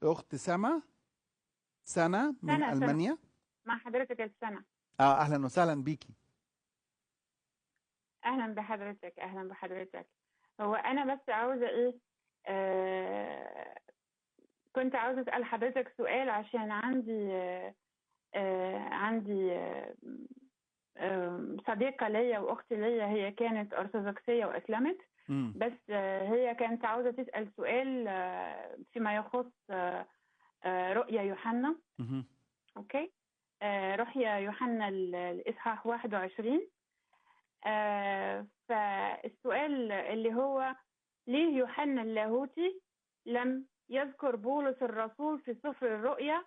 اخت سنة من سنة المانيا. مع حضرتك السنة. اهلا وسهلا بيكي. أهلا بحضرتك، أهلا بحضرتك. هو أنا بس عاوزة إيه، آه كنت عاوزة أسأل حضرتك سؤال عشان عندي صديقة ليا وأخت ليا، هي كانت أرثوذكسية وأسلمت. امم بس هي كانت عاوزة تسأل سؤال فيما يخص رؤيا يوحنا. مهم. أوكي. رؤيا يوحنا الإصحاح 21. فالسؤال اللي هو: ليه يوحنا اللاهوتي لم يذكر بولس الرسول في سفر الرؤيا،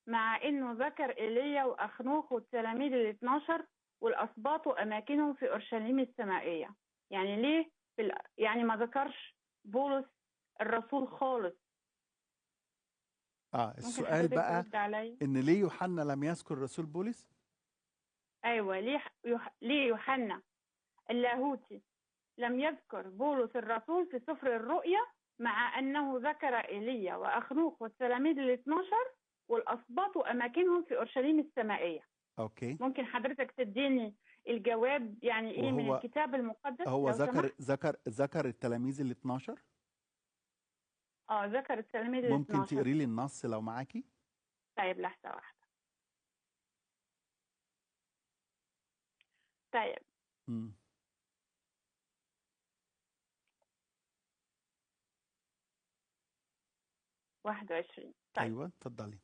مع انه ذكر ايليا واخنوخ والتلاميذ ال 12 والاسباط واماكنهم في اورشليم السمائيه؟ يعني ليه يعني ما ذكرش بولس الرسول خالص؟ ممكن السؤال حضرتك بقى ترد عليا؟ ان ليه يوحنا لم يذكر رسول بولس. ايوه، ليه يوحنا اللاهوتي لم يذكر بولس الرسول في سفر الرؤيا، مع أنه ذكر إيليا وأخنوخ والتلاميذ ال 12 والأسباط وأماكنهم في أورشليم السمائية؟ اوكي. ممكن حضرتك تديني الجواب يعني إيه من وهو الكتاب المقدس هو لو ذكر سمحت؟ ذكر التلاميذ ال 12. ذكر التلاميذ ال ممكن 12. تقري لي النص لو معاكي؟ طيب لحظة واحدة. طيب. امم 21. طيب ايوه اتفضلي.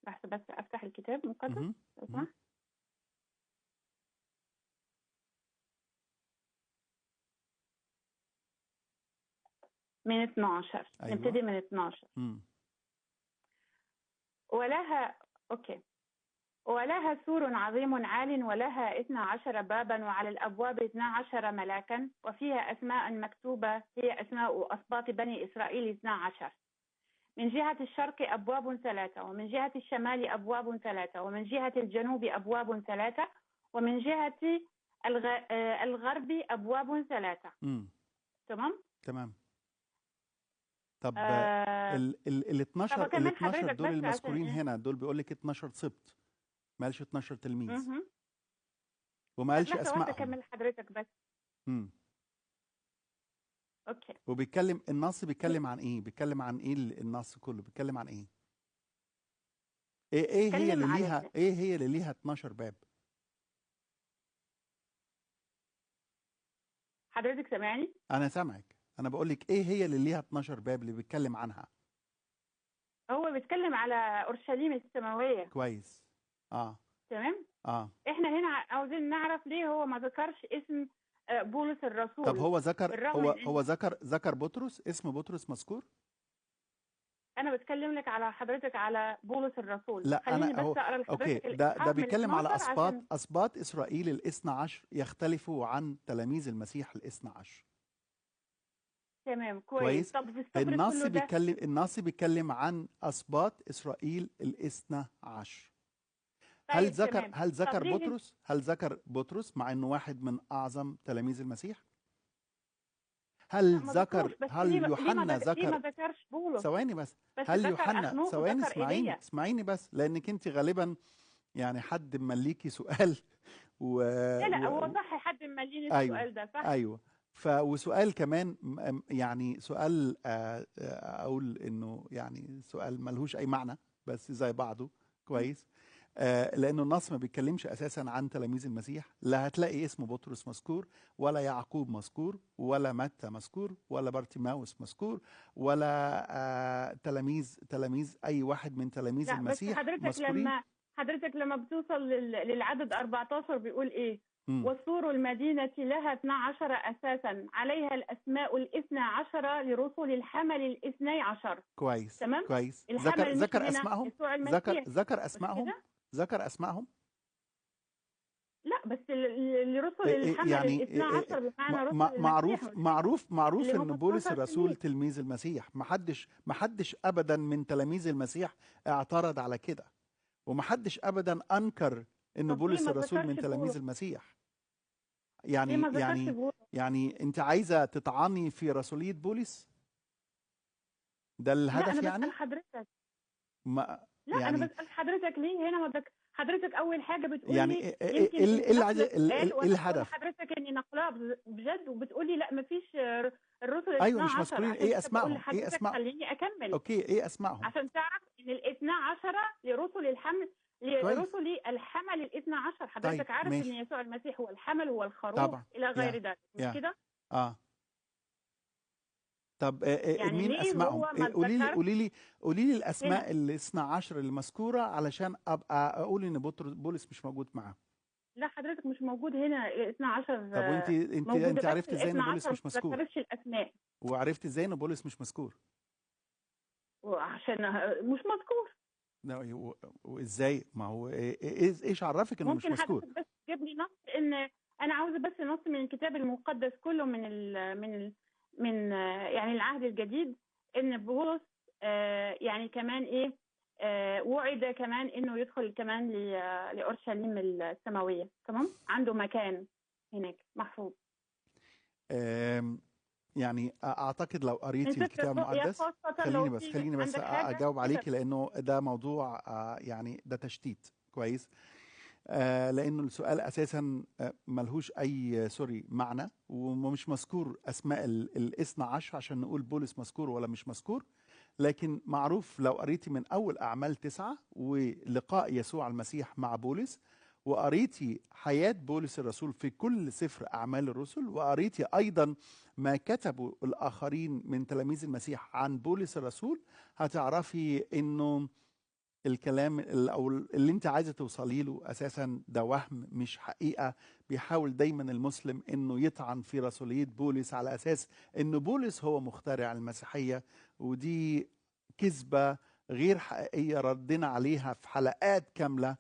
لحظة بس أفتح الكتاب المقدس مهم. لو مهم. سمحت. من 12 ايوه. نبتدي من 12. امم ولها أوكي. ولها سور عظيم عال، ولها 12 بابا، وعلى الأبواب 12 ملاكا، وفيها أسماء مكتوبة هي أسماء أسباط بني إسرائيل 12. من جهة الشرق أبواب 3، ومن جهة الشمال أبواب 3، ومن جهة الجنوب أبواب 3، ومن جهة الغرب أبواب 3. امم تمام. تمام. طب آه ال طب 12 أكمل حضرتك دول بس عشان المذكورين إيه. هنا دول بيقول لك 12 سبط، ما قالش 12 تلميذ، مهم. وما طب قالش لحظة واحدة اسمائهم. أكمل حضرتك بس. امم أوكي. وبيتكلم النص بيتكلم عن ايه؟ بيتكلم عن ايه النص كله بيتكلم عن ايه؟ اتكلم على ايه هي اللي ليها 12 باب؟ حضرتك سامعني؟ انا سامعك، انا بقول لك ايه هي اللي ليها 12 باب اللي بيتكلم عنها. هو بيتكلم على اورشليم السماويه. كويس. اه. تمام. اه. احنا هنا عاوزين نعرف ليه هو ما ذكرش اسم بولس طب الرسول، هو ذكر بالرغم هو من ان هو ذكر بطرس، اسم بطرس مذكور؟ انا بتكلم لك على حضرتك على بولس الرسول. لا خليني انا بس هو اقرا اوكي، لحضرتك ده الاصحاح من بيتكلم على 12 عشان. اسباط اسرائيل الاثنى عشر يختلفوا عن تلاميذ المسيح الاثنى عشر. تمام كويس. كويس. طب في السفر كله ده. النص بيتكلم عن اسباط اسرائيل الاثنى عشر. طيب تمام. طب ليه هل ذكر بطرس مع انه واحد من اعظم تلاميذ المسيح؟ هل لا ما ذكروش، بس هل ليه يوحنا ليه ما ذكر؟ ذكرش بولس؟ ثواني بس. بس هل ذكر يوحنا اخنوخ ثواني، وذكر اسمعيني ايليا. اسمعيني بس، لانك انت غالبا يعني حد مليكي سؤال و... لا لا، هو و... صح حد مالين ايوه. السؤال ده صح. ايوه. وسؤال كمان يعني سؤال اقول انه يعني سؤال ملهوش اي معنى، بس زي بعضه. كويس. لانه النص ما بيتكلمش اساسا عن تلاميذ المسيح، لا هتلاقي اسم بطرس مذكور، ولا يعقوب مذكور، ولا متى مذكور، ولا بارتيماوس مذكور، ولا تلاميذ اي واحد من تلاميذ لا بس المسيح مذكورين. حضرتك لما بتوصل للعدد 14 بيقول ايه؟ امم وسور المدينة لها 12 أساسا، عليها الأسماء الاثنى عشر لرسل الحمل الاثني عشر. كويس. تمام. كويس. الحمل مش ذكر هنا اسمائهم. يسوع المسيح. ذكر مش اسمائهم. كده؟ ذكر اسمائهم. لا بس لرسل الحمل يعني الاثنى عشر بمعنى رسل المسيح، مش كده؟ اللي معروف هم ان بولس 12 الرسول تلميذ. تلميذ المسيح. محدش ابدا من تلاميذ المسيح اعترض على كده، ومحدش ابدا انكر ان طب ليه بولس ما الرسول من ذكرش تلاميذ بولس؟ المسيح. ليه يعني ما ذكرش يعني بولس؟ يعني انت عايزه تطعني في رسوليه بولس؟ ده لا الهدف انا بسأل يعني؟ حضرتك. ما لا انا يعني بسأل حضرتك ليه هنا حضرتك اول حاجة بتقول يعني لي ايه يمكن إيه اني اللي عايزه نقلة سؤال إيه وانا بقول الهدف؟ لحضرتك اني نقلها بجد، وبتقولي لا مفيش الرسل ايوه الاثنا مش عشر. مذكورين، عشان ايه كده بقول اسمائهم؟ ايه لحضرتك اسمائهم؟ خليني اكمل اوكي، ايه اسمائهم؟ عشان تعرف ان الاثنا عشر لرسل الحمل، كويس. لرسل الحمل الاثنا عشر. طيب حضرتك عارف ان ماشي. يسوع المسيح هو الحمل والخروف طبعا. الى غير يا ذلك، مش يا كده؟ اه طب يعني مين ليه اسمائهم؟ هو ما قولي لي اتذكرش قولي لي هنا؟ الاسماء ال 12 اللي مذكوره علشان ابقى اقول ان بولس مش موجود معاهم. لا حضرتك مش موجود هنا الاثنا عشر، طب وانت موجودة، انت بس عرفت ازاي ان الاثنا بولس عشر ما مش مذكور؟ ذكرتش الاسماء. وعرفت ازاي ان بولس مش مذكور؟ وعشان مش مذكور. وازاي؟ ما هو ايش عرفك انه مش ممكن مذكور؟ حضرتك بس تجيب لي نص، ان انا عاوزه بس نص من الكتاب المقدس كله، من يعني العهد الجديد، ان بولس يعني كمان ايه، وعد كمان انه يدخل كمان لاورشليم السماويه، تمام، عنده مكان هناك محفوظ. يعني اعتقد لو من قريتي سفر الكتاب الرؤيا المقدس، خاصه خليني لو بس في خليني بس عندك حاجه اجاوب كده. عليكي، لانه ده موضوع يعني ده تشتيت كويس. لانه السؤال اساسا ملهوش اي سوري معنى، ومش مذكور اسماء الاثنى عشر عشان نقول بولس مذكور ولا مش مذكور. لكن معروف لو قريتي من اول اعمال 9 ولقاء يسوع المسيح مع بولس، وقريتي حياة بولس الرسول في كل سفر أعمال الرسل، وقريتي أيضا ما كتبوا الآخرين من تلاميذ المسيح عن بولس الرسول، هتعرفي إنه الكلام أو اللي أنت عايزة توصلي له أساسا ده وهم مش حقيقة. بيحاول دايما المسلم إنه يطعن في رسولية بولس على أساس إنه بولس هو مخترع المسيحية، ودي كذبة غير حقيقية ردنا عليها في حلقات كاملة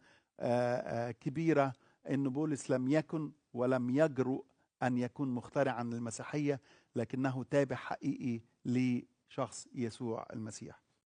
كبيرة. إن بولس لم يكن ولم يجرؤ أن يكون مخترعا للمسيحية، لكنه تابع حقيقي لشخص يسوع المسيح.